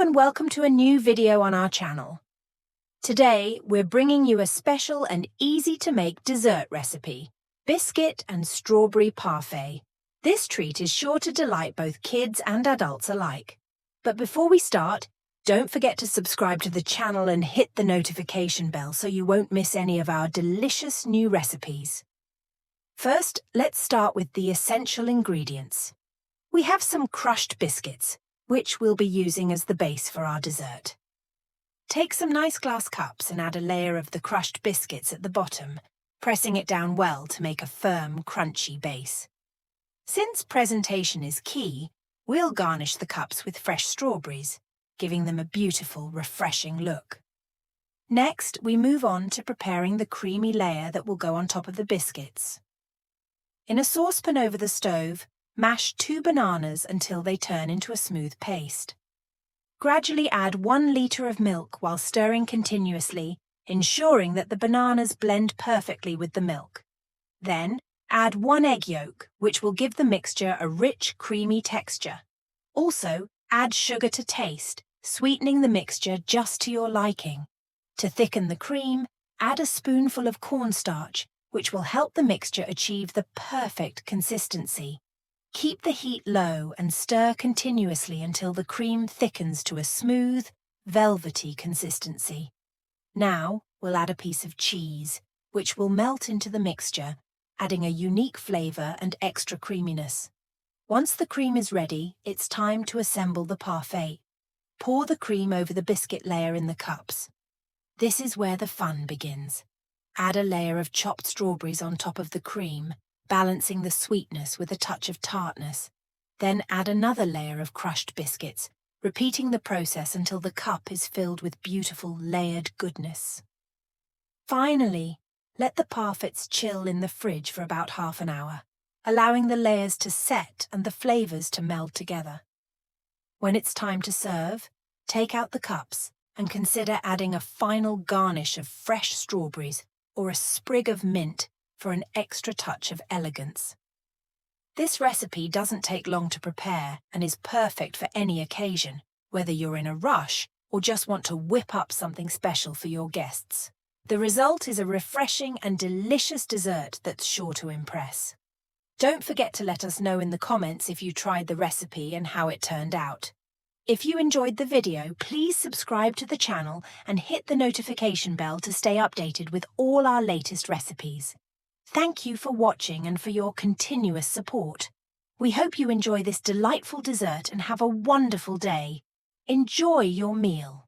Hello and welcome to a new video on our channel. Today, we're bringing you a special and easy-to-make dessert recipe, biscuit and strawberry parfait. This treat is sure to delight both kids and adults alike. But before we start, don't forget to subscribe to the channel and hit the notification bell so you won't miss any of our delicious new recipes. First, let's start with the essential ingredients. We have some crushed biscuits, which we'll be using as the base for our dessert. Take some nice glass cups and add a layer of the crushed biscuits at the bottom, pressing it down well to make a firm, crunchy base. Since presentation is key, we'll garnish the cups with fresh strawberries, giving them a beautiful, refreshing look. Next, we move on to preparing the creamy layer that will go on top of the biscuits. In a saucepan over the stove, mash 2 bananas until they turn into a smooth paste. Gradually add 1 liter of milk while stirring continuously, ensuring that the bananas blend perfectly with the milk. Then, add 1 egg yolk, which will give the mixture a rich, creamy texture. Also, add sugar to taste, sweetening the mixture just to your liking. To thicken the cream, add a spoonful of cornstarch, which will help the mixture achieve the perfect consistency. Keep the heat low and stir continuously until the cream thickens to a smooth, velvety consistency. Now, we'll add a piece of cheese, which will melt into the mixture, adding a unique flavor and extra creaminess. Once the cream is ready, it's time to assemble the parfait. Pour the cream over the biscuit layer in the cups. This is where the fun begins. Add a layer of chopped strawberries on top of the cream, balancing the sweetness with a touch of tartness. Then add another layer of crushed biscuits, repeating the process until the cup is filled with beautiful layered goodness. Finally, let the parfaits chill in the fridge for about half an hour, allowing the layers to set and the flavors to meld together. When it's time to serve, take out the cups and consider adding a final garnish of fresh strawberries or a sprig of mint for an extra touch of elegance. This recipe doesn't take long to prepare and is perfect for any occasion, whether you're in a rush or just want to whip up something special for your guests. The result is a refreshing and delicious dessert that's sure to impress. Don't forget to let us know in the comments if you tried the recipe and how it turned out. If you enjoyed the video, please subscribe to the channel and hit the notification bell to stay updated with all our latest recipes. Thank you for watching and for your continuous support. We hope you enjoy this delightful dessert and have a wonderful day. Enjoy your meal.